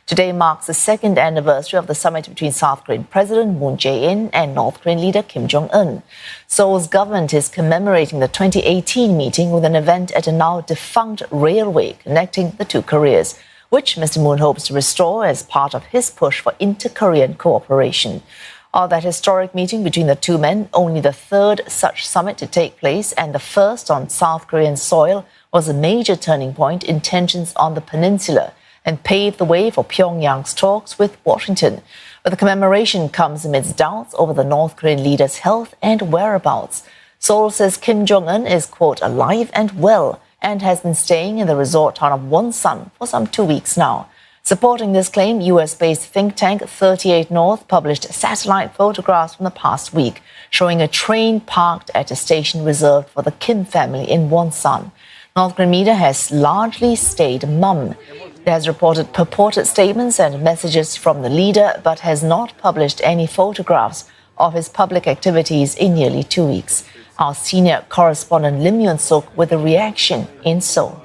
Today marks the second anniversary of the summit between South Korean President Moon Jae-in and North Korean leader Kim Jong-un. Seoul's government is commemorating the 2018 meeting with an event at a now defunct railway connecting the two Koreas, which Mr. Moon hopes to restore as part of his push for inter-Korean cooperation. Of that historic meeting between the two men, only the third such summit to take place and the first on South Korean soil, was a major turning point in tensions on the peninsula and paved the way for Pyongyang's talks with Washington. But the commemoration comes amidst doubts over the North Korean leader's health and whereabouts. Seoul says Kim Jong-un is, quote, alive and well and has been staying in the resort town of Wonsan for some 2 weeks now. Supporting this claim, US-based think tank 38 North published satellite photographs from the past week showing a train parked at a station reserved for the Kim family in Wonsan. North Korean media has largely stayed mum. It has reported purported statements and messages from the leader, but has not published any photographs of his public activities in nearly 2 weeks. Our senior correspondent Lim Yun-suk with a reaction in Seoul.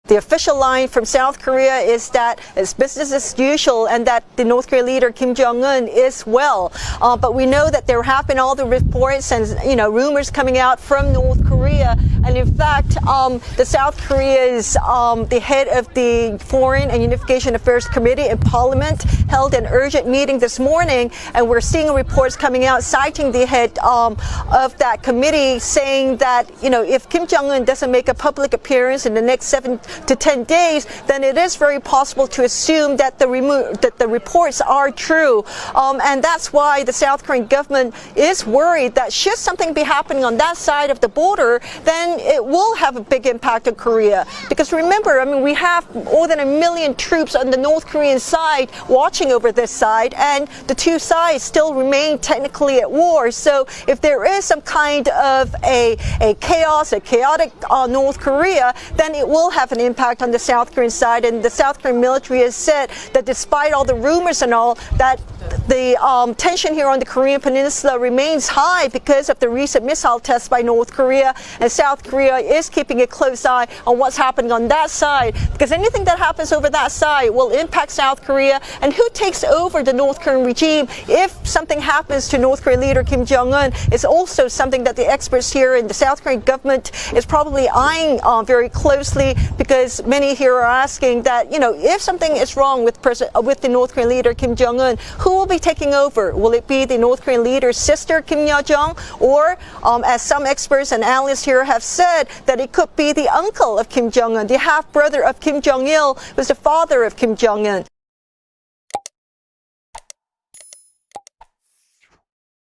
The official line from South Korea is that it's business as usual and that the North Korean leader Kim Jong-un is well. But we know that there have been all the reports and rumors coming out from North Korea. And in fact, the South Korea's the head of the Foreign and Unification Affairs Committee in Parliament held an urgent meeting this morning, and we're seeing reports coming out citing the head of that committee saying that if Kim Jong-un doesn't make a public appearance in the next 7 to 10 days, then it is very possible to assume that the reports are true. And that's why the South Korean government is worried that should something be happening on that side of the border, then it will have a big impact on Korea. Because remember, we have more than 1 million troops on the North Korean side watching over this side, and the two sides still remain technically at war. So if there is some kind of a chaotic North Korea, then it will have an impact on the South Korean side. And the South Korean military has said that despite all the rumors and all, that the tension here on the Korean Peninsula remains high because of the recent missile tests by North Korea, and South Korea is keeping a close eye on what's happening on that side, because anything that happens over that side will impact South Korea. And who takes over the North Korean regime if something happens to North Korean leader Kim Jong-un is also something that the experts here in the South Korean government is probably eyeing very closely, because many here are asking that, if something is wrong with the North Korean leader Kim Jong-un, who will be taking over? Will it be the North Korean leader's sister Kim Yo-jong, or as some experts and analysts here have said, that it could be the uncle of Kim Jong-un, the half-brother of Kim Jong-il, who's the father of Kim Jong-un?